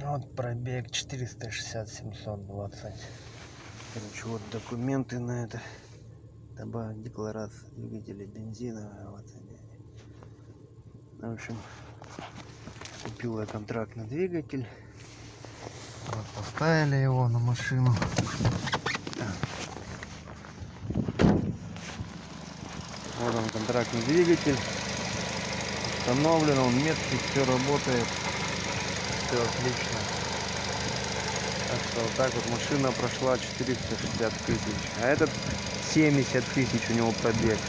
Вот пробег 460-720. Короче, вот документы на это. Добавить декларацию двигателя бензинового. Вот они. В общем, купил я контракт на двигатель. Вот, поставили его на машину. Вот он, контрактный двигатель. Установлен, он меткий, все работает. Все отлично. Так что вот так вот машина прошла 460 тысяч. А этот 70 тысяч у него пробег.